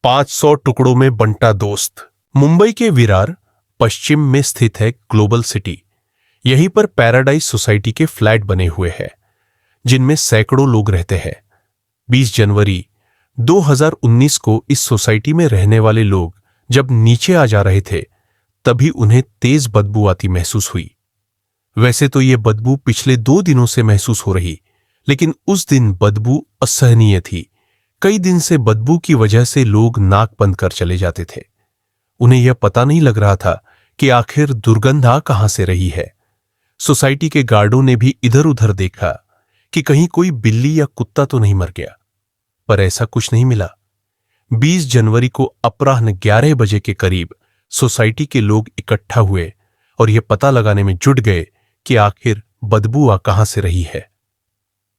500 टुकड़ों में बंटा दोस्त। मुंबई के विरार पश्चिम में स्थित है ग्लोबल सिटी। यहीं पर पैराडाइज सोसाइटी के फ्लैट बने हुए हैं जिनमें सैकड़ों लोग रहते हैं। 20 जनवरी 2019 को इस सोसाइटी में रहने वाले लोग जब नीचे आ जा रहे थे तभी उन्हें तेज बदबू आती महसूस हुई। वैसे तो यह बदबू पिछले 2 दिनों से महसूस हो रही, लेकिन उस दिन बदबू असहनीय थी। कई दिन से बदबू की वजह से लोग नाक बंद कर चले जाते थे। उन्हें यह पता नहीं लग रहा था कि आखिर दुर्गंध आ कहां से रही है। सोसाइटी के गार्डों ने भी इधर उधर देखा कि कहीं कोई बिल्ली या कुत्ता तो नहीं मर गया, पर ऐसा कुछ नहीं मिला। 20 जनवरी को अपराह्न 11 बजे के करीब सोसाइटी के लोग इकट्ठा हुए और यह पता लगाने में जुट गए कि आखिर बदबू आ कहां से रही है।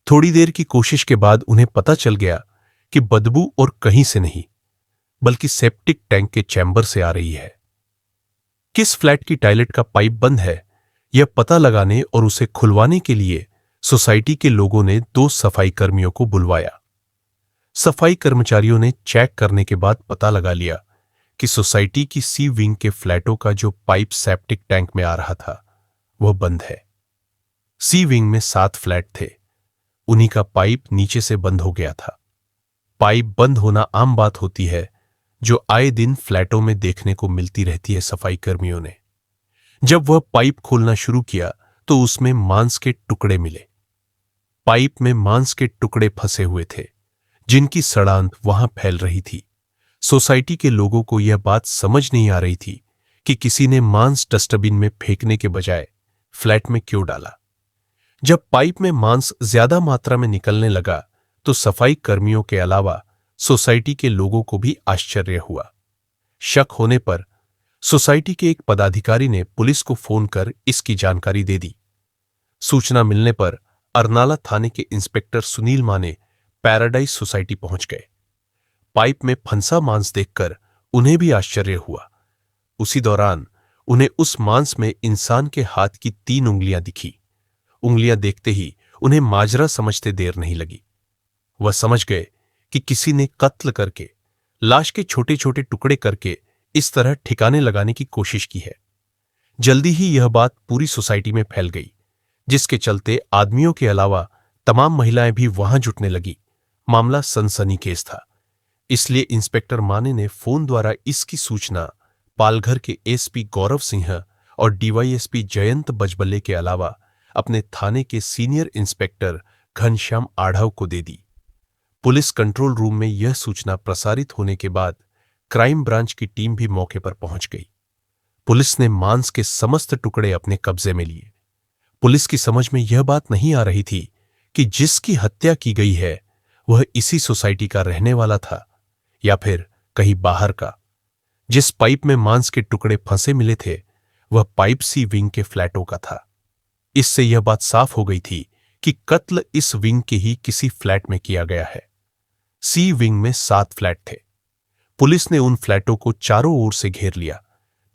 थोड़ी देर की कोशिश के बाद उन्हें पता चल गया कि बदबू और कहीं से नहीं बल्कि सेप्टिक टैंक के चैम्बर से आ रही है। किस फ्लैट की टॉयलेट का पाइप बंद है यह पता लगाने और उसे खुलवाने के लिए सोसाइटी के लोगों ने 2 सफाई कर्मियों को बुलवाया। सफाई कर्मचारियों ने चेक करने के बाद पता लगा लिया कि सोसाइटी की सी विंग के फ्लैटों का जो पाइप सेप्टिक टैंक में आ रहा था वह बंद है। सी विंग में 7 फ्लैट थे, उन्हीं का पाइप नीचे से बंद हो गया था। पाइप बंद होना आम बात होती है जो आए दिन फ्लैटों में देखने को मिलती रहती है। सफाई कर्मियों ने जब वह पाइप खोलना शुरू किया तो उसमें मांस के टुकड़े मिले। पाइप में मांस के टुकड़े फंसे हुए थे जिनकी सड़ांध वहां फैल रही थी। सोसाइटी के लोगों को यह बात समझ नहीं आ रही थी कि किसी ने मांस डस्टबिन में फेंकने के बजाय फ्लैट में क्यों डाला। जब पाइप में मांस ज्यादा मात्रा में निकलने लगा तो सफाई कर्मियों के अलावा सोसाइटी के लोगों को भी आश्चर्य हुआ। शक होने पर सोसाइटी के एक पदाधिकारी ने पुलिस को फोन कर इसकी जानकारी दे दी। सूचना मिलने पर अरनाला थाने के इंस्पेक्टर सुनील माने पैराडाइज सोसाइटी पहुंच गए। पाइप में फंसा मांस देखकर उन्हें भी आश्चर्य हुआ। उसी दौरान उन्हें उस मांस में इंसान के हाथ की 3 उंगलियां दिखी। उंगलियां देखते ही उन्हें माजरा समझते देर नहीं लगी। वह समझ गए कि किसी ने कत्ल करके लाश के छोटे छोटे टुकड़े करके इस तरह ठिकाने लगाने की कोशिश की है। जल्दी ही यह बात पूरी सोसाइटी में फैल गई, जिसके चलते आदमियों के अलावा तमाम महिलाएं भी वहां जुटने लगी। मामला सनसनीखेज था, इसलिए इंस्पेक्टर माने ने फोन द्वारा इसकी सूचना पालघर के एसपी गौरव सिंह और डीवाईएसपी जयंत बजबले के अलावा अपने थाने के सीनियर इंस्पेक्टर घनश्याम आढ़ाव को दे दी। पुलिस कंट्रोल रूम में यह सूचना प्रसारित होने के बाद क्राइम ब्रांच की टीम भी मौके पर पहुंच गई। पुलिस ने मांस के समस्त टुकड़े अपने कब्जे में लिए। पुलिस की समझ में यह बात नहीं आ रही थी कि जिसकी हत्या की गई है वह इसी सोसाइटी का रहने वाला था या फिर कहीं बाहर का। जिस पाइप में मांस के टुकड़े फंसे मिले थे वह पाइप सी विंग के फ्लैटों का था। इससे यह बात साफ हो गई थी कि कत्ल इस विंग के ही किसी फ्लैट में किया गया है। सी विंग में 7 फ्लैट थे। पुलिस ने उन फ्लैटों को चारों ओर से घेर लिया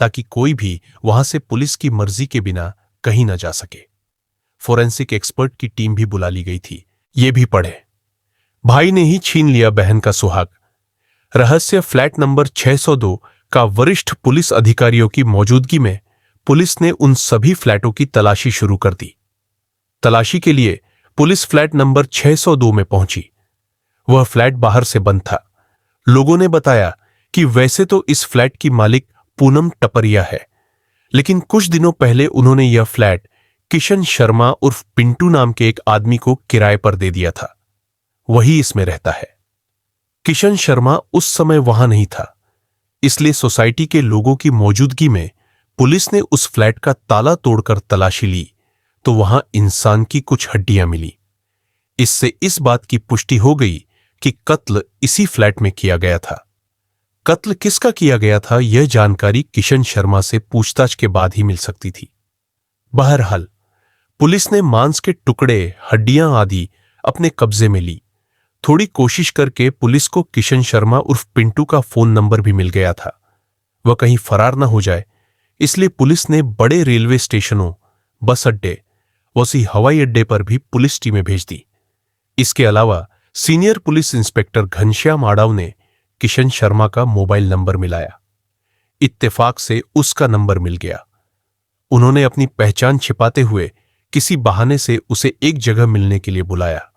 ताकि कोई भी वहां से पुलिस की मर्जी के बिना कहीं न जा सके। फोरेंसिक एक्सपर्ट की टीम भी बुला ली गई थी। ये भी पढ़े, भाई ने ही छीन लिया बहन का सुहाग। रहस्य फ्लैट नंबर 602 का वरिष्ठ पुलिस अधिकारियों की मौजूदगी में पुलिस ने उन सभी फ्लैटों की तलाशी शुरू कर दी। तलाशी के लिए पुलिस फ्लैट नंबर 602 में पहुंची। वह फ्लैट बाहर से बंद था। लोगों ने बताया कि वैसे तो इस फ्लैट की मालिक पूनम टपरिया है, लेकिन कुछ दिनों पहले उन्होंने यह फ्लैट किशन शर्मा उर्फ पिंटू नाम के एक आदमी को किराए पर दे दिया था। वही इसमें रहता है। किशन शर्मा उस समय वहां नहीं था, इसलिए सोसाइटी के लोगों की मौजूदगी में पुलिस ने उस फ्लैट का ताला तोड़कर तलाशी ली तो वहां इंसान की कुछ हड्डियां मिली। इससे इस बात की पुष्टि हो गई कि कत्ल इसी फ्लैट में किया गया था। कत्ल किसका किया गया था यह जानकारी किशन शर्मा से पूछताछ के बाद ही मिल सकती थी। बहरहाल पुलिस ने मांस के टुकड़े, हड्डियां आदि अपने कब्जे में ली। थोड़ी कोशिश करके पुलिस को किशन शर्मा उर्फ पिंटू का फोन नंबर भी मिल गया था। वह कहीं फरार न हो जाए, इसलिए पुलिस ने बड़े रेलवे स्टेशनों, बस अड्डे, उसी हवाई अड्डे पर भी पुलिस टीमें भेज दी। इसके अलावा सीनियर पुलिस इंस्पेक्टर घनश्याम आढ़ाव ने किशन शर्मा का मोबाइल नंबर मिलाया। इत्तेफाक से उसका नंबर मिल गया। उन्होंने अपनी पहचान छिपाते हुए किसी बहाने से उसे एक जगह मिलने के लिए बुलाया।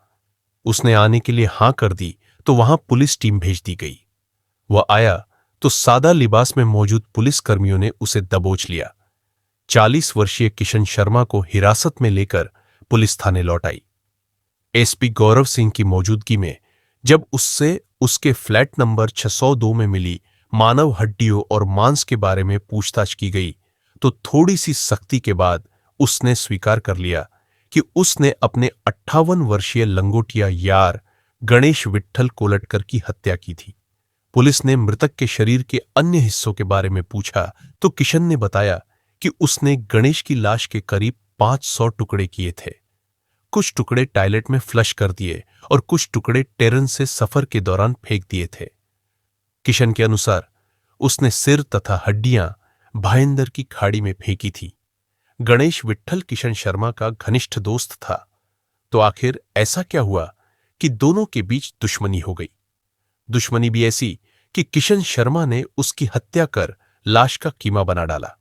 उसने आने के लिए हां कर दी तो वहां पुलिस टीम भेज दी गई। वह आया तो सादा लिबास में मौजूद पुलिस कर्मियों ने उसे दबोच लिया। 40 वर्षीय किशन शर्मा को हिरासत में लेकर पुलिस थाने लौट आई। एसपी गौरव सिंह की मौजूदगी में जब उससे उसके फ्लैट नंबर 602 में मिली मानव हड्डियों और मांस के बारे में पूछताछ की गई तो थोड़ी सी सख्ती के बाद उसने स्वीकार कर लिया कि उसने अपने 58 वर्षीय लंगोटिया यार गणेश विट्ठल कोलटकर की हत्या की थी। पुलिस ने मृतक के शरीर के अन्य हिस्सों के बारे में पूछा तो किशन ने बताया कि उसने गणेश की लाश के करीब 500 टुकड़े किए थे। कुछ टुकड़े टॉयलेट में फ्लश कर दिए और कुछ टुकड़े टेरेन से सफर के दौरान फेंक दिए थे। किशन के अनुसार उसने सिर तथा हड्डियां भायंदर की खाड़ी में फेंकी थी। गणेश विट्ठल किशन शर्मा का घनिष्ठ दोस्त था, तो आखिर ऐसा क्या हुआ कि दोनों के बीच दुश्मनी हो गई। दुश्मनी भी ऐसी कि किशन शर्मा ने उसकी हत्या कर लाश का कीमा बना डाला।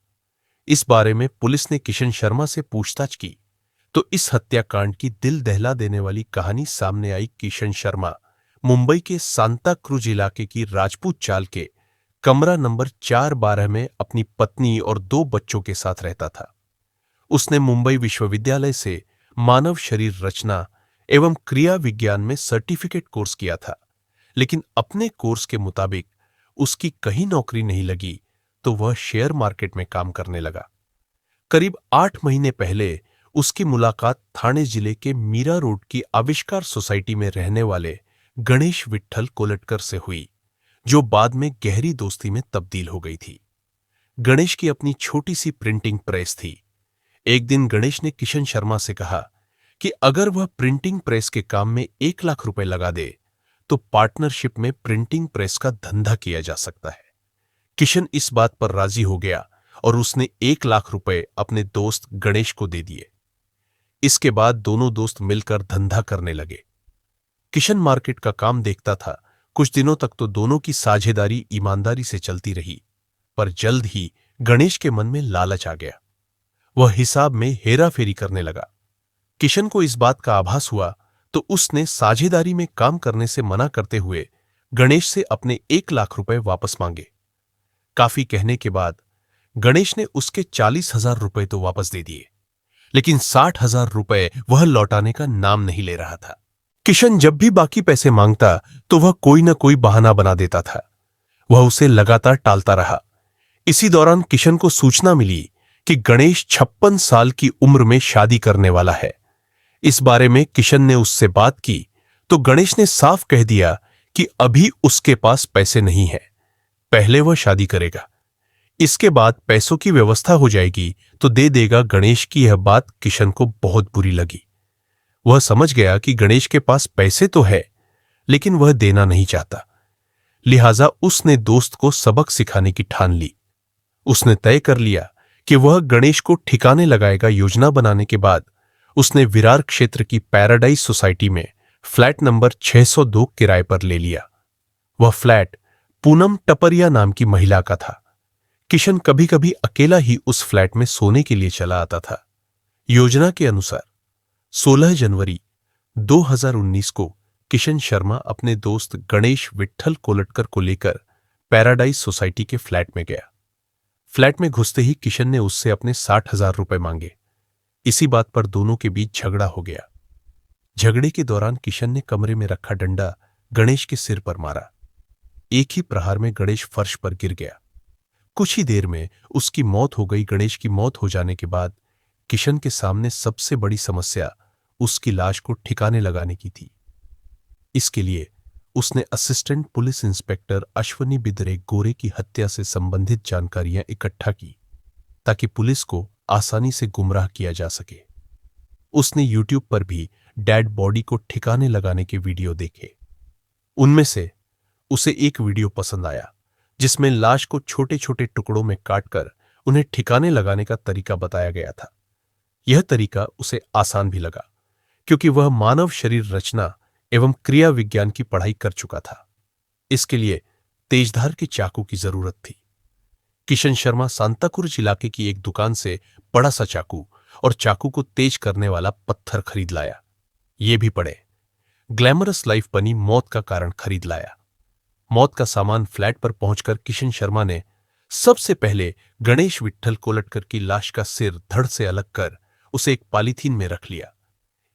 इस बारे में पुलिस ने किशन शर्मा से पूछताछ की तो इस हत्याकांड की दिल दहला देने वाली कहानी सामने आई। किशन शर्मा मुंबई के सांता क्रूज इलाके की राजपूत चाल के कमरा नंबर 412 में अपनी पत्नी और 2 बच्चों के साथ रहता था। उसने मुंबई विश्वविद्यालय से मानव शरीर रचना एवं क्रिया विज्ञान में सर्टिफिकेट कोर्स किया था, लेकिन अपने कोर्स के मुताबिक उसकी कहीं नौकरी नहीं लगी तो वह शेयर मार्केट में काम करने लगा। करीब 8 महीने पहले उसकी मुलाकात थाने जिले के मीरा रोड की आविष्कार सोसाइटी में रहने वाले गणेश विट्ठल कोलटकर से हुई, जो बाद में गहरी दोस्ती में तब्दील हो गई थी। गणेश की अपनी छोटी सी प्रिंटिंग प्रेस थी। एक दिन गणेश ने किशन शर्मा से कहा कि अगर वह प्रिंटिंग प्रेस के काम में 1 लाख रुपए लगा दे तो पार्टनरशिप में प्रिंटिंग प्रेस का धंधा किया जा सकता है। किशन इस बात पर राजी हो गया और उसने 1 लाख रुपए अपने दोस्त गणेश को दे दिए। इसके बाद दोनों दोस्त मिलकर धंधा करने लगे। किशन मार्केट का काम देखता था। कुछ दिनों तक तो दोनों की साझेदारी ईमानदारी से चलती रही, पर जल्द ही गणेश के मन में लालच आ गया। वह हिसाब में हेराफेरी करने लगा। किशन को इस बात का आभास हुआ तो उसने साझेदारी में काम करने से मना करते हुए गणेश से अपने 1 लाख रुपए वापस मांगे। काफी कहने के बाद गणेश ने उसके 40,000 रुपए तो वापस दे दिए, लेकिन 60,000 रुपए वह लौटाने का नाम नहीं ले रहा था। किशन जब भी बाकी पैसे मांगता तो वह कोई न कोई बहाना बना देता था। वह उसे लगातार टालता रहा। इसी दौरान किशन को सूचना मिली कि गणेश 56 साल की उम्र में शादी करने वाला है। इस बारे में किशन ने उससे बात की तो गणेश ने साफ कह दिया कि अभी उसके पास पैसे नहीं है, पहले वह शादी करेगा, इसके बाद पैसों की व्यवस्था हो जाएगी तो दे देगा। गणेश की यह बात किशन को बहुत बुरी लगी। वह समझ गया कि गणेश के पास पैसे तो है, लेकिन वह देना नहीं चाहता। लिहाजा उसने दोस्त को सबक सिखाने की ठान ली। उसने तय कर लिया कि वह गणेश को ठिकाने लगाएगा। योजना बनाने के बाद उसने विरार क्षेत्र की पैराडाइज सोसाइटी में फ्लैट नंबर 602 किराए पर ले लिया। वह फ्लैट पूनम टपरिया नाम की महिला का था। किशन कभी कभी अकेला ही उस फ्लैट में सोने के लिए चला आता था। योजना के अनुसार 16 जनवरी 2019 को किशन शर्मा अपने दोस्त गणेश विट्ठल कोलटकर को लेकर पैराडाइज सोसाइटी के फ्लैट में गया। फ्लैट में घुसते ही किशन ने उससे अपने 60,000 रुपए मांगे। इसी बात पर दोनों के बीच झगड़ा हो गया। झगड़े के दौरान किशन ने कमरे में रखा डंडा गणेश के सिर पर मारा। एक ही प्रहार में गणेश फर्श पर गिर गया। कुछ ही देर में उसकी मौत हो गई। गणेश की मौत हो जाने के बाद किशन के सामने सबसे बड़ी समस्या उसकी लाश को ठिकाने लगाने की थी। इसके लिए उसने असिस्टेंट पुलिस इंस्पेक्टर अश्वनी बिदरे गोरे की हत्या से संबंधित जानकारियां इकट्ठा की ताकि पुलिस को आसानी से गुमराह किया जा सके। उसने यूट्यूब पर भी डेड बॉडी को ठिकाने लगाने के वीडियो देखे। उनमें से उसे एक वीडियो पसंद आया जिसमें लाश को छोटे छोटे टुकड़ों में काटकर उन्हें ठिकाने लगाने का तरीका बताया गया था। यह तरीका उसे आसान भी लगा क्योंकि वह मानव शरीर रचना एवं क्रिया विज्ञान की पढ़ाई कर चुका था। इसके लिए तेजधार के चाकू की जरूरत थी। किशन शर्मा सांताक्रूज इलाके की एक दुकान से बड़ा सा चाकू और चाकू को तेज करने वाला पत्थर खरीद लाया। ये भी पढ़े, ग्लैमरस लाइफ बनी मौत का कारण खरीद लाया। मौत का सामान फ्लैट पर पहुंचकर किशन शर्मा ने सबसे पहले गणेश विट्ठल कोलटकर की लाश का सिर धड़ से अलग कर उसे एक पॉलीथीन में रख लिया।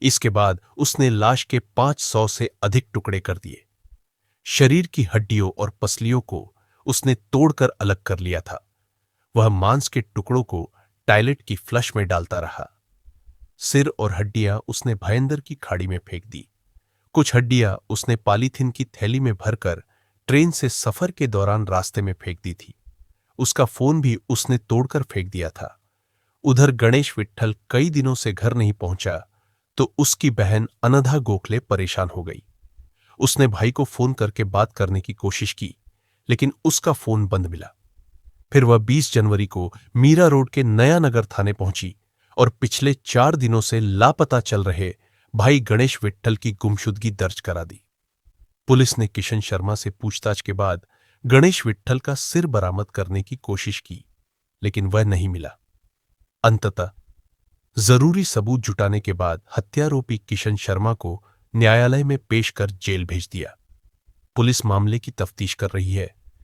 इसके बाद उसने लाश के 500 से अधिक टुकड़े कर दिए। शरीर की हड्डियों और पसलियों को उसने तोड़कर अलग कर लिया था। वह मांस के टुकड़ों को टॉयलेट की फ्लश में डालता रहा। सिर और हड्डियां उसने भयंदर की खाड़ी में फेंक दी। कुछ हड्डियां उसने पॉलीथीन की थैली में भरकर ट्रेन से सफर के दौरान रास्ते में फेंक दी थी। उसका फोन भी उसने तोड़कर फेंक दिया था। उधर गणेश विट्ठल कई दिनों से घर नहीं पहुंचा तो उसकी बहन अनधा गोखले परेशान हो गई। उसने भाई को फोन करके बात करने की कोशिश की, लेकिन उसका फोन बंद मिला। फिर वह 20 जनवरी को मीरा रोड के नया नगर थाने पहुंची और पिछले 4 दिनों से लापता चल रहे भाई गणेश विट्ठल की गुमशुदगी दर्ज करा दी। पुलिस ने किशन शर्मा से पूछताछ के बाद गणेश विट्ठल का सिर बरामद करने की कोशिश की, लेकिन वह नहीं मिला। अंततः जरूरी सबूत जुटाने के बाद हत्यारोपी किशन शर्मा को न्यायालय में पेश कर जेल भेज दिया। पुलिस मामले की तफ्तीश कर रही है।